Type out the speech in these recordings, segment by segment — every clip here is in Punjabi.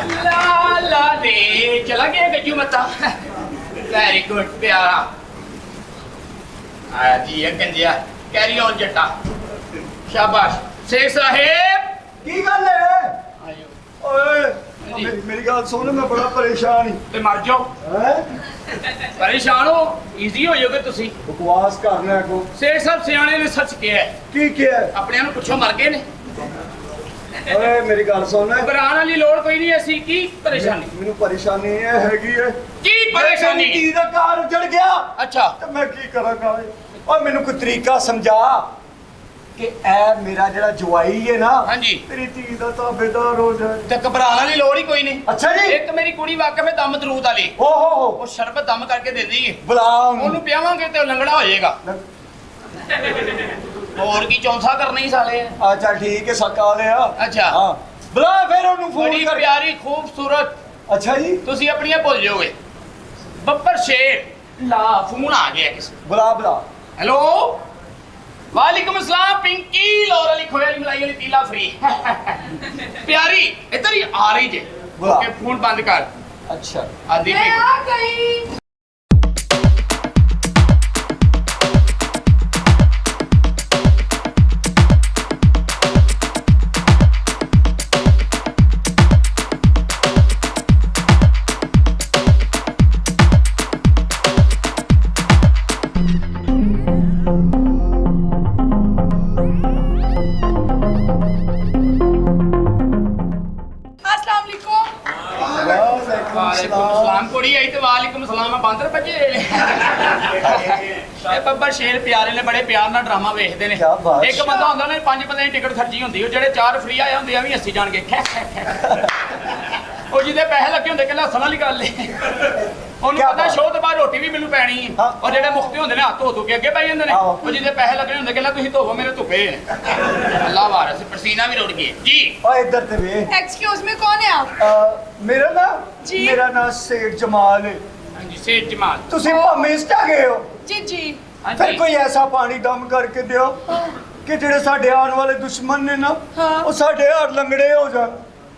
ला ला दे चला गया गज्जू मत्ता वेरी गुड प्यारा आया जी ये गंजिया कैरी ऑन जट्टा शाबाश शेख साहेब की गल है आयो ओए मेरी गल सुन मैं बड़ा परेशान ही ते मर जाओ हैं परेशान हो इजी हो जाओगे तुसी बकवास करना को शेख साहब सियाने ने सच किया है की किया अपने ਨੂੰ ਪੁੱਛੋ ਮਰ ਗਏ ਨੇ ओए मेरी गल सुन ਘਬਰਾਉਣ ਵਾਲੀ ਲੋੜ ਕੋਈ ਨਹੀਂ ਐਸੀ ਕੀ ਪਰੇਸ਼ਾਨੀ ਮੈਨੂੰ ਪਰੇਸ਼ਾਨੀ ਇਹ ਹੈਗੀ ਹੈ ਕੀ ਪਰੇਸ਼ਾਨੀ ਕੀ ਦਾ ਕਾਰ ਉਜੜ ਗਿਆ ਅੱਛਾ ਤੇ ਮੈਂ ਕੀ ਕਰਾਂਗਾ ਓਏ ਮੈਨੂੰ ਕੋਈ ਤਰੀਕਾ ਸਮਝਾ ਕਿ ਇਹ ਮੇਰਾ ਜਿਹੜਾ ਜਵਾਈ ਹੈ ਨਾ ਹਾਂਜੀ ਤੇਰੀ ਧੀ ਦਾ ਤਾਬੇਦਾਰ ਹੋ ਜਾਏ ਤੇ ਘਬਰਾਉਣ ਵਾਲੀ ਲੋੜ ਹੀ ਕੋਈ ਨਹੀਂ ਅੱਛਾ ਜੀ ਇੱਕ ਮੇਰੀ ਕੁੜੀ ਵਾਕਿਆ ਵਿੱਚ ਦਮ ਦਰੂਦ ਵਾਲੀ ਓ ਹੋ ਉਹ ਸ਼ਰਬਤ ਦਮ ਕਰਕੇ ਦੇ ਦੇਗੀ ਬੁਲਾ ਉਹਨੂੰ ਪਿਆਵਾਂਗੇ ਤੇ ਉਹ ਲੰਗੜਾ ਹੋ ਜਾਏਗਾ ਹੋਰ ਕੀ ਚੌਂਸਾ ਕਰਨਾ ਹੀ ਸਾਲੇ ਆ ਚੱਲ ਠੀਕ ਹੈ ਸਕਾ ਲਿਆ ਅੱਛਾ ਹਾਂ ਬੁਲਾ ਫਿਰ ਉਹਨੂੰ ਫੋਨ ਬੜੀ ਕਰ ਪਿਆਰੀ ਖੂਬਸੂਰਤ ਅੱਛਾ ਜੀ ਤੁਸੀਂ ਆਪਣੀਆਂ ਭੁੱਲ ਜਾਓਗੇ ਬੱਬਰ ਸ਼ੇਰ ਲਾ ਫੋਨ ਆ ਗਿਆ ਕਿਸੇ ਬੁਲਾ ਬੁਲਾ हेलो वालेकुम अस्सलाम पिंकी लोर अली खोया अली मलाई अली तीला फ्री प्यारी इधर ही आ रही जे वाह। ओके फोन बंद कर अच्छा आदि मैं आ गई। अस्सलाम वालेकुम। वालेकुम वालेकुम अस्सलाम कोड़ी आई तो वालेकुम अस्सलाम बंदर बजे ਇਹ ਬੱਬਰ ਸ਼ੇਰ ਪਿਆਰੇ ਨੇ ਬੜੇ ਪਿਆਰ ਨਾਲ ਡਰਾਮਾ ਵੇਖਦੇ ਨੇ ਕਿਆ ਬਾਤ। ਇੱਕ ਬੰਦਾ ਹੁੰਦਾ ਨੇ 5 ਬੰਦੇ ਦੀ ਟਿਕਟ ਖਰਚੀ ਹੁੰਦੀ ਉਹ ਜਿਹੜੇ 4 ਫ੍ਰੀ ਆਏ ਹੁੰਦੇ ਆ ਵੀ ਹੱਸੀ ਜਾਣਗੇ ਉਹ ਜਿਹਦੇ ਪੈਸੇ ਲੱਗੇ ਹੁੰਦੇ ਕਿ ਹੱਸਣ ਵਾਲੀ ਗੱਲ ਏ ਉਹਨੂੰ ਕਿਆ ਪਤਾ ਬਾਤ। ਸ਼ੋਅ ਤੋਂ ਬਾਅਦ ਰੋਟੀ ਵੀ ਮੈਨੂੰ ਪੈਣੀ ਹੈ ਹਾਂ। ਉਹ ਜਿਹੜੇ ਮੁਖਤੇ ਹੁੰਦੇ ਨੇ ਹੱਥ ਧੋ ਧੋ ਕੇ ਅੱਗੇ ਪੈ ਜਾਂਦੇ ਨੇ ਆਹੋ। ਉਹ ਜਿਹਦੇ ਪੈਸੇ ਲੱਗੇ ਹੁੰਦੇ ਕਿ ਤੁਸੀਂ ਧੋਵੋ ਮੇਰੇ ਧੁੱਪੇ ਅੱਲਾਹ ਵਾਰਸ ਪਸੀਨਾ ਵੀ ਰੁੜ ਗਿਆ ਜੀ ਓਏ ਇੱਧਰ ਤੇ ਵੇ एक्सक्यूज मी कौन है आप? ਮੇਰਾ ਨਾ ਜੀ। ਮੇਰਾ ਨਾਮ ਸੇਠ ਜਮਾਲ ਹੈ ਹਾਂਜੀ ਸੇਠ ਜਮਾਲ ਤੁਸੀਂ ਭਮਿਸਟ ਆ ਗਏ ਹੋ जी जी। ਫਿਰ ਹਾਂਜੀ ਕੋਈ ਐਸਾ ਪਾਣੀ ਦਮ ਕਰਕੇ ਦਿਓ ਕਿ ਜਿਹੜੇ ਸਾਡੇ ਆਉਣ ਵਾਲੇ ਦੁਸ਼ਮਣ ਨੇ ਨਾ ਹਾਂ। ਉਹ ਸਾਡੇ ਹੱਥ ਲੰਗੜੇ ਹੋ ਜਾਣ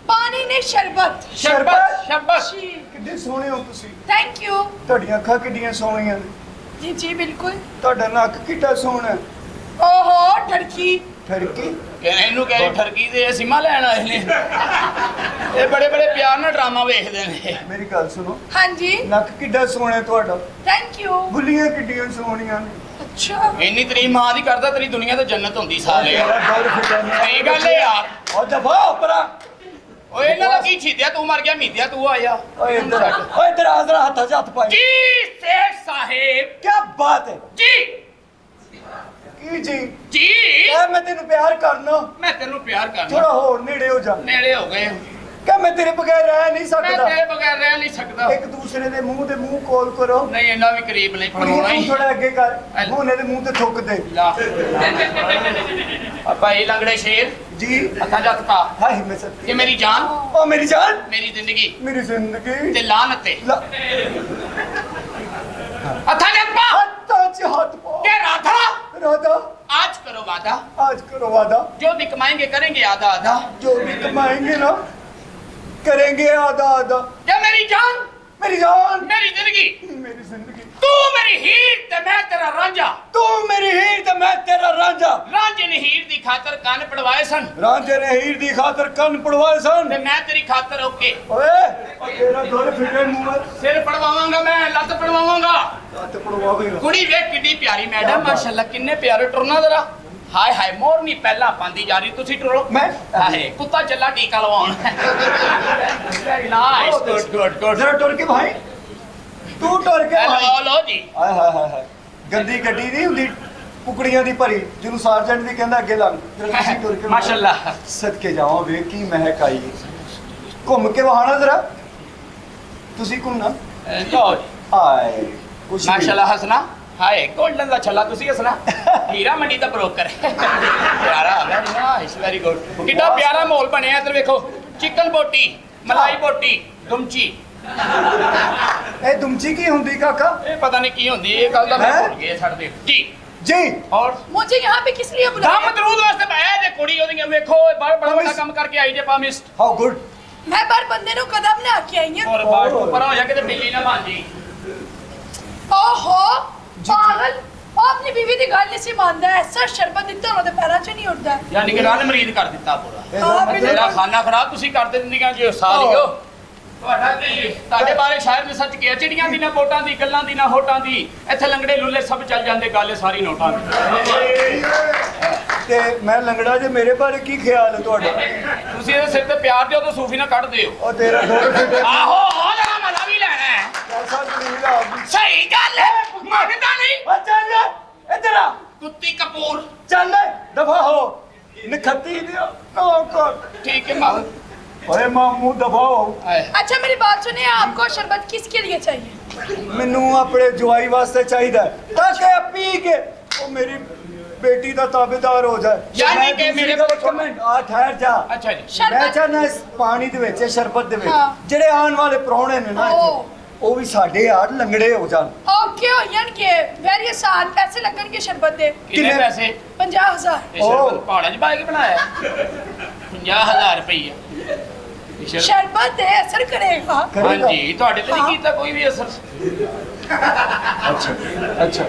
पानी ने शरबत। ਸ਼ਰਬਤ ਸ਼ਰਬਤ जी ਕਿੰਨੇ ਸੋਹਣੇ ਹੋ ਤੁਸੀਂ थैंक यू। ਤੁਹਾਡੀਆਂ ਅੱਖਾਂ ਕਿੰਨੀਆਂ ਸੋਹਣੀਆਂ ਨੇ जी जी बिल्कुल। ਤੁਹਾਡਾ ਨੱਕ ਕਿੱਡਾ ਸੋਹਣਾ ਹੈ। ओहो ठड़की। ਠੜਕੀ ਕਹਿੰਦੇ ਇਹਨੂੰ ਕਹਿ ਠਰਕੀ ਦੇ ਸੀਮਾ ਲੈਣ ਆਏ ਨੇ ਇਹ ਬੜੇ ਬੜੇ ਪਿਆਰ ਨਾਲ ਡਰਾਮਾ ਵੇਖਦੇ ਨੇ ਮੇਰੀ ਗੱਲ ਸੁਣੋ हाँ जी ਨੱਕ ਕਿੱਡਾ ਸੋਹਣਾ ਹੈ ਤੁਹਾਡਾ थैंक यू। ਬੁੱਲੀਆਂ ਕਿੱਡੀਆਂ ਸੋਹਣੀਆਂ ਨੇ अच्छा ਇੰਨੀ ਤਰੀ ਮਾਂ ਦੀ ਕਰਦਾ ਤੇਰੀ ਦੁਨੀਆ ਤੇ ਜੰਨਤ ਹੁੰਦੀ ਸਾਲੇ ਤੇਰਾ ਦੌਰ ਫਿਟਾ ਸਹੀ ਗੱਲ ਏ ਯਾਰ ਉਹ ਦਫਾ ਉਪਰਾ ਓਏ ਇਹਨਾਂ ਦਾ ਕੀ ਛੀਦਿਆ ਤੂੰ ਮਰ ਗਿਆ ਮੀਦਿਆ ਤੂੰ ਆਇਆ ਓਏ ਇੱਧਰ ਆ ਜ਼ਰਾ ਹੱਥਾਂ 'ਚ ਹੱਥ ਪਾਈ ਜੀ ਸੇਠ ਸਾਹਿਬ ਕੀ ਬਾਤ ਹੈ ਜੀ ਕੀ ਜੀ ਜੀ ਇਹ ਮੈਂ ਤੈਨੂੰ ਪਿਆਰ ਕਰਨਾ ਮੈਂ ਤੈਨੂੰ ਪਿਆਰ ਕਰਦਾ ਥੋੜਾ ਹੋਰ ਨੇੜੇ ਹੋ ਜਾ ਨੇੜੇ ਹੋ ਗਏ ਕਿ ਮੈਂ ਤੇਰੇ ਬਗੈਰ ਰਹਿ ਨਹੀਂ ਮੈਂ ਸਕਦਾ ਤੇਰੇ ਬਗੈਰ ਰਹਿ ਨਹੀਂ ਸਕਦਾ ਇੱਕ ਦੂਸਰੇ ਦੇ ਮੂੰਹ ਤੇ ਮੂੰਹ ਕੋਲ ਕਰੋ ਨਹੀਂ ਇਹਨਾਂ ਵੀ ਕਰੀਬ ਨਹੀਂ ਫੜਾਉਣਾ ਤੂੰ ਹੀ ਥੋੜਾ ਅੱਗੇ ਕਰ ਮੂੰਹ ਦੇ ਮੂੰਹ ਤੇ ਥੁੱਕ ਦੇ ਲਾ ਆਪਾਂ ਇਹ ਲੰਗੜੇ ਸ਼ੇਰ ਜੀ ਹੱਥਾਂ ਜੱਤ ਪਾ ਹਾਏ ਮੈਂ ਸੱਚੀ ਇਹ ਮੇਰੀ ਜਾਨ ਓ ਮੇਰੀ ਜਾਨ ਮੇਰੀ ਜ਼ਿੰਦਗੀ ਮੇਰੀ ਜ਼ਿੰਦਗੀ ਤੇ ਲਾਨਤ ਤੇ ਲਾ- हथा जब पा हत्था 'ਚ ਹੱਥ ਪਾ के राधा राधा आज करो वादा आज करो वादा जो भी कमाएंगे करेंगे आधा आधा जो भी कमाएंगे ना करेंगे आधा आधा क्या मेरी जान मेरी जान मेरी जिंदगी मेरी जिंदगी तू मेरी हीर ते मैं तेरा रांझा तू मेरी हीर ते मैं तेरा रांझा रांझे ने हीर दी खातर कान पड़वाए सन रांझे ने हीर दी खातर कन पड़वाए सन ते मैं तेरी खातर ओके ओए ओ तेरा दौर फिटे मुंह में सिर पड़वावांगा मैं लत पड़वावांगा हत्थ पड़वावेगा कुड़ी वेख किड्डी प्यारी मैडम माशाल्लाह किन्ने प्यारे टुरना जरा हाय हाय मोरनी पहला पांदी जा रही तुसी टुरो मैं हाय कुत्ता चला टीका लवाउन very nice good good good जरा टुर के भाई तू टुर के भाई हेलो लो जी ਹਾਏ ਹਾਏ ਹਾਏ ਹਾਏ ਗੰਦੀ ਗੱਡੀ ਨਹੀਂ ਹੁੰਦੀ ਕੁਕੜੀਆਂ ਦੀ ਭਰੀ ਜਿਹਨੂੰ ਸਾਰਜੈਂਟ ਵੀ ਕਹਿੰਦਾ ਅੱਗੇ ਲੰਘ ਜਰਾ ਤੁਸੀਂ ਟੁਰ ਕੇ ਮਾਸ਼ਾਅੱਲਾ ਸਦਕੇ ਜਾਵਾਂ ਵੇਖ ਕੀ ਮਹਿਕ ਆਈ ਘੁੰਮ ਕੇ ਵਹਾਣਾ ਜਰਾ ਤੁਸੀਂ ਘੁੰਮਣਾ लो जी ਆਏ ਕੁਛ माशाल्लाह हसना हाय गोल्डन ਦਾ ਛੱਲਾ ਤੁਸੀਂ ਹਸਣਾ ਹੀਰਾ ਮੰਡੀ ਦਾ ਬ੍ਰੋਕਰ ਪਿਆਰਾ ਵੈਰੀ ਨਾਈਸ ਵੈਰੀ ਗੁੱਡ ਕਿੱਡਾ ਪਿਆਰਾ ਮਾਹੌਲ ਬਣਿਆ ਇੱਧਰ ਵੇਖੋ ਚਿਕਨ ਬੋਟੀ ਮਲਾਈ ਬੋਟੀ ਦੁਮਚੀ ਇਹ ਦੁਮਚੀ ਕੀ ਹੁੰਦੀ ਕਾਕਾ ਇਹ ਪਤਾ ਨਹੀਂ ਕੀ ਹੁੰਦੀ ਇਹ ਗੱਲ ਦਾ ਮੈਂ ਹੈਂ? ਭੁੱਲ ਗਿਆ ਛੱਡ ਦੇ ਜੀ ਜੀ ਔਰ मुझे यहाँ पे किस लिए बुलाया? ਕੰਮ ਦਰੂਦ ਵਾਸਤੇ ਪਾਇਆ ਜੇ ਕੁੜੀ ਉਹਦੀਆਂ ਵੇਖੋ ਬੜਾ ਬੜਾ ਵੱਡਾ ਕੰਮ ਕਰਕੇ ਆਈ ਜੇ ਪਾਮਿਸਟ ਹਾਊ ਗੁੱਡ मैं पर बंदे नु कदम ना के आई हूं और बात तो पर हो जा के बिल्ली ना बन जी ओहो पागल ਉਹ ਆਪਣੀ ਬੀਵੀ ਦੀ ਗੱਲ ਨਹੀਂ ਸੀ ਮੰਨਦਾ ਐਸਾ ਸ਼ਰਬਤ ਦਿੱਤਾ ਉਹਦੇ ਪੈਰਾਂ 'ਚ ਨਹੀਂ ਉੱਠਦਾ ਯਾਨੀ ਕਿ ਰਨ ਮਰੀਦ ਕਰ ਦਿੱਤਾ ਪੂਰਾ ਹਾਂ, ਬਿਲਕੁਲ। ਮੇਰਾ ਖਾਣਾ ਖਰਾਬ ਤੁਸੀਂ ਕਰਦੇ ਦਿੰਦੀਆਂ ਜੀ ਸਾਲਿਓ ਤੁਹਾਡਾ ਕੀ ਤੁਹਾਡੇ ਬਾਰੇ ਸ਼ਾਇਰ ਨੇ ਸੱਚ ਕਿਹਾ ਚਿੜੀਆਂ ਦੀ ਨਾ ਵੋਟਾਂ ਦੀ ਗੱਲਾਂ ਦੀ ਨਾ ਹੋਟਾਂ ਦੀ ਇੱਥੇ ਲੰਗੜੇ ਲੁੱਲੇ ਸਭ ਚੱਲ ਜਾਂਦੇ ਗੱਲ ਸਾਰੀ ਨੋਟਾਂ ਦੀ ਤੇ ਮੈਂ ਲੰਗੜਾ ਜੇ ਮੇਰੇ ਬਾਰੇ ਕੀ ਖਿਆਲ ਹੈ ਤੁਹਾਡਾ ਤੁਸੀਂ ਇਹਦੇ ਸਿਰ ਤੇ ਪਿਆਰ ਦਿਓ ਤਾਂ ਸੂਫੀ ਨਾ ਕੱਢ ਦਿਓ ਉਹ ਤੇਰਾ ਥੋੜਾ ਆਹੋ ਉਹ ਜਰਾ ਮਜ਼ਾ ਵੀ ਲੈਣਾ ਹੈ ਸਹੀ ਗੱਲ ਹੈ ਮੰਨਦਾ ਨਹੀਂ ਓ ਚੱਲ ਇੱਧਰ ਆ ਕੁੱਤੀ ਕਪੂਰ ਚੱਲ ਦਫਾ ਹੋ ਨਖੱਤੀ ਦਿਓ ਨੋ ਕੋ ठीक है माँ ਓਏ ਮਾਮੂ ਦਫਾ ਹੋ अच्छा मेरी बात सुनिए आपको शरबत किसके लिए चाहिए ਮੈਨੂੰ ਆਪਣੇ ਜਵਾਈ ਵਾਸਤੇ ਚਾਹੀਦਾ ਤਾਂ ਕਿ ਪੀ ਕੇ ਉਹ ਮੇਰੀ ਬੇਟੀ ਦਾ ਤਾਬੇਦਾਰ ਹੋ ਜਾਏ ਯਾਨੀ ਕਿ ਮੇਰੇ ਕੋਲ ਕਮੈਂਟ ਆ ਠਹਿਰ ਜਾ अच्छा जी ਮੈਂ शरबत ਚਾਹਨਾ ਇਸ ਪਾਣੀ ਦੇ ਵਿੱਚ ਸ਼ਰਬਤ ਦੇ ਵਿੱਚ ਹਾਂ। ਜਿਹੜੇ ਆਉਣ ਵਾਲੇ ਪ੍ਰਾਹੁਣੇ ਨੇ ਨਾ ਓ। ਇੱਥੇ, ਉਹ ਵੀ ਸਾਡੇ ਯਾਰ ਲੰਗੜੇ ਹੋ ਜਾਣ ओके होयन के वेरी आसान पैसे लगन के शरबत दे कितने कितने? पैसे 50000 ਇਹ ਸ਼ਰਬਤ ਪਹਾੜਾਂ 'ਚ ਪਾ ਕੇ ਬਣਾਇਆ 50000 ਰੁਪਈਆ ਇਹ ਸ਼ਰਬਤ- शरबत दे असर करेगा ਕਰੇਗਾ? ਹਾਂਜੀ ਤੁਹਾਡੇ ਤੇ ਹਾਂ। ਨਹੀਂ ਕੀਤਾ ਕੋਈ ਵੀ ਅਸਰ ਅੱਛਾ ਅੱਛਾ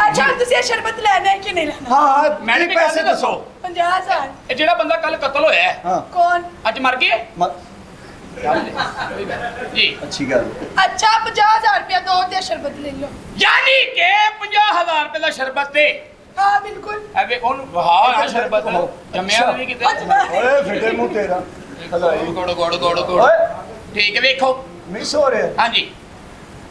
अच्छा तुझे शरबत लेना है कि नहीं लेना ਹਾਂ ਮੈਡਮ ਕੀ ਇੱਕ ਪੈਸੇ ਦੱਸੋ 50000 ਇਹ ਜਿਹੜਾ ਬੰਦਾ ਕੱਲ ਕਤਲ ਹੋਇਆ ਹੈ, ਹਾਂ कौन ਅੱਜ ਮਰ ਗਿਆ ਮ- ਜੀ ਅੱਛੀ ਗੱਲ अच्छा 50000 रुपया दो दे शरबत ले लो ਯਾਨੀ ਕਿ 50000 ਰੁਪਏ ਦਾ ਸ਼ਰਬਤ ਤੇ हाँ बिल्कुल ਐਵੇਂ ਉਹਨੂੰ ਵਹਾ ਨਾ ਸ਼ਰਬਤ ਜੰਮਿਆ ਨਹੀਂ ਕਿਤੇ ਓਏ ਫਿੱਟੇ ਮੂੰਹ ਤੇਰਾ ਹਲਾਈ ਗੋੜ ਗੋੜ ਗੋੜ ਗੋੜ ਓਏ ਠੀਕ ਹੈ ਵੇਖੋ ਮਿਸ ਹੋ ਰਿਹਾ ਹਾਂਜੀ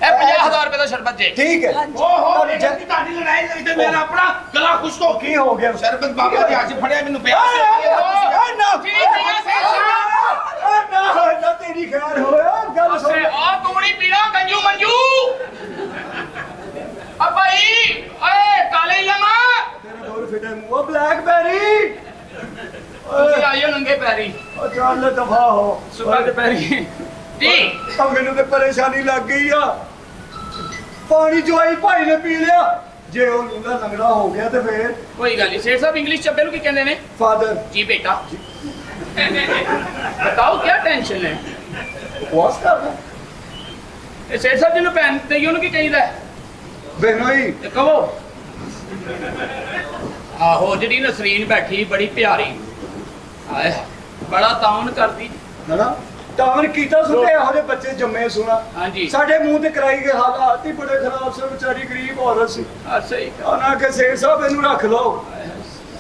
ਇਹ 50000 ਰੁਪਏ ਦਾ ਸ਼ਰਬਤ ਜੇ ਠੀਕ ਹੈ हाँ जी ਓਹੋ ਇਹ ਤੁਹਾਡੀ ਲੜਾਈ ਲਈ ਤੇ ਮੇਰਾ ਆਪਣਾ ਗਲਾ ਖੁਸ਼ਕ ਹੋ ਕੀ ਹੋ ਗਿਆ ਸ਼ਰਬਤ ਬਾਬਾ ਦੇ ਹੱਥ ਫੜਿਆ ਮੈਨੂੰ ਪਿਆ ਓਏ ਨਾ ਠੀਕ ਹੈ ਓਏ ਨਾ ਤੇਰੀ ਖੈਰ ਹੋਇਆ ਗੱਲ ਸੁਣ ਅਸੇ ਆ ਤੂੜੀ ਪੀਣਾ ਗੰਜੂ ਮੰਜੂ ਆ ਭਾਈ ਓਏ ਕਾਲੇ ਲਮਾ ਤੇਰੇ ਦੋਰ ਫਿੱਟੇ ਮੂੰਹ ਓ ਬਲੈਕਬੈਰੀ ਤੁਸੀਂ ਆਇਓ ਨੰਗੇ ਪੈਰੀ ਓ ਚੱਲ ਦਫਾ ਹੋ ਸੁਬਹ ਦੇ ਪੈਰੀ ਜੀ ਤਾਂ ਮੈਨੂੰ ਤੇ ਪਰੇਸ਼ਾਨੀ ਲੱਗ ਗਈ ਆ ਪਾਣੀ ਜਵਾਈ ਭਾਈ ਨੇ ਪੀ ਲਿਆ ਜੇ ਉਹ ਉਹਦਾ ਲੰਗੜਾ ਹੋ ਗਿਆ ਤੇ ਫੇਰ ਕੋਈ ਗੱਲ ਨਹੀਂ ਸੇਠ ਸਾਹਿਬ ਇੰਗਲਿਸ਼ ਚੱਬੇ ਨੂੰ ਕੀ ਕਹਿੰਦੇ ਨੇ ਫਾਦਰ जी बेटा बताओ क्या टेंशन है ਵਾਸ ਕਰਦਾ ਇਹ ਸੇਠ ਸਾਹਿਬ ਜੀ ਨੂੰ ਭੈਣ ਤੇ ਉਹਨੂੰ ਕੀ ਚਾਹੀਦਾ ਬਹਿਨੋਈ ਤੇ ਕਹੋ ਆਹੋ ਜਿਹੜੀ ਨਸਰੀਨ ਬੈਠੀ ਬੜੀ ਪਿਆਰੀ ਆਏ ਬੜਾ ਤਾਉਨ ਕਰਦੀ ਹਨਾ ਤਾਵਰ ਕੀਤਾ ਸੁਤੇ ਇਹੋ ਜਿਹੇ ਬੱਚੇ ਜੰਮੇ ਸੁਣਾ ਹਾਂਜੀ ਸਾਡੇ ਮੂੰਹ ਤੇ ਕਰਾਈ ਗਏ ਹਾਲਾਤ ਹੀ ਬੜੇ ਖਰਾਬ ਸੀ ਵਿਚਾਰੀ ਗਰੀਬ ਔਰਤ ਸੀ ਆ ਸਹੀ ਉਹਨਾਂ ਕੇ ਸੇਠ ਸਾਹਿਬ ਇਹਨੂੰ ਰੱਖ ਲਓ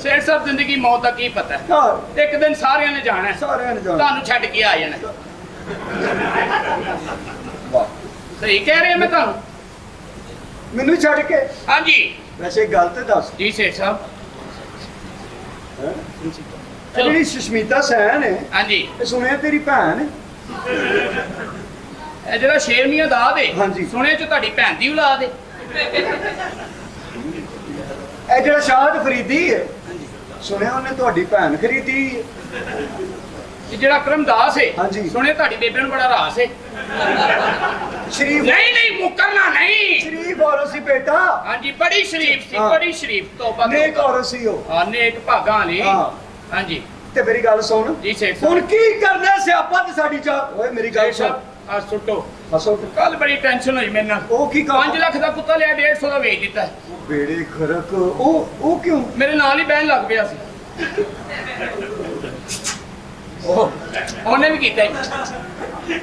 ਸੇਠ ਸਾਹਿਬ ਜ਼ਿੰਦਗੀ ਮੌਤ ਦਾ ਕੀ ਪਤਾ ਹੈ? ਘਰ ਇੱਕ ਦਿਨ ਸਾਰਿਆਂ ਨੇ ਜਾਣਾ ਹੈ। ਸਾਰਿਆਂ ਨੇ ਜਾਣਾ ਤੁਹਾਨੂੰ ਛੱਡ ਕੇ ਆ ਜਾਣਾ ਹੈ। ਵਾਹ ਸਹੀ ਕਹਿ ਰਿਹਾ ਮੈਂ ਤੁਹਾਨੂੰ ਮੈਨੂੰ ਛੱਡ ਕੇ ਹਾਂਜੀ ਵੈਸੇ ਗੱਲ ਤੇ ਦੱਸ ਜੀ ਸੇਠ ਸਾਹਿਬ ਹੈਂ? ਇਹ ਚਲੋ ਜਿਹੜੀ ਸੁਸ਼ਮੀਤਾ ਸੈਨ ਹੈ ਹਾਂਜੀ ਇਹ ਸੁਣਿਆ ਤੇਰੀ ਭੈਣ ਹੈ ਇਹ ਜਿਹੜਾ ਸ਼ੇਰ ਮੀਆਂ ਦਾ ਦੇ ਹਾਂਜੀ। ਸੁਣੇ ਚ ਤੁਹਾਡੀ ਭੈਣ ਦੀ ਔਲਾਦ ਹੈ ਇਹ ਜਿਹੜਾ ਸ਼ਾਹਦ ਫਰੀਦੀ ਹੈ ਸੁਣਿਆ ਉਹਨੇ ਤੁਹਾਡੀ ਭੈਣ ਖਰੀਦੀ ਹੈ ਇਹ ਜਿਹੜਾ ਕਰਮਦਾਸ ਹੈ ਹਾਂਜੀ। ਸੁਣੇ ਤੁਹਾਡੀ ਬੇਬੇ ਨੂੰ ਬੜਾ ਰਾਸ ਹੈ ਸ਼ਰੀਫ ਨਹੀਂ ਨਹੀਂ ਮੁਕਰਨਾ ਨਹੀਂ ਸ਼ਰੀਫ ਔਰਤ ਸੀ ਬੇਟਾ ਹਾਂਜੀ ਬੜੀ ਸ਼ਰੀਫ ਸੀ ਹਾਂ। ਬੜੀ ਸ਼ਰੀਫ ਤੋਬਾ ਨੇਕ ਔਰਤ ਸੀ ਉਹ ਹਾਂ ਨੇਕ ਭਾਗਾਂ ਵਾਲੀ ਹਾਂ। ਹਾਂਜੀ ਤੇ ਮੇਰੀ ਗੱਲ ਸੁਣ ਜੀ ਸੇਠ ਹੁਣ ਸਾਹਿਬ ਕੀ ਕਰਨਾ ਸਿਆਪਾ ਤੇ ਸਾਡੀ ਚਾਹ ਓਏ ਮੇਰੀ ਗੱਲ ਸੇਠ ਸੁਣ ਸਾਹਿਬ ਆ ਸੁੱਟੋ ਹਸੋ ਕੱਲ ਬੜੀ ਟੈਨਸ਼ਨ ਹੋਈ ਮੇਰੇ ਨਾਲ ਉਹ ਕੀ 5 ਲੱਖ ਦਾ ਕੁੱਤਾ ਲਿਆ 150 ਦਾ ਵੇਚ ਦਿੱਤਾ ਬੇੜੇ ਖਰਕ ਉਹ ਕਿਉਂ ਮੇਰੇ ਨਾਲ ਹੀ ਬਹਿਣ ਲੱਗ ਪਿਆ ਸੀ ਉਹ ਉਹਨੇ ਵੀ ਕੀਤਾ ਜੀ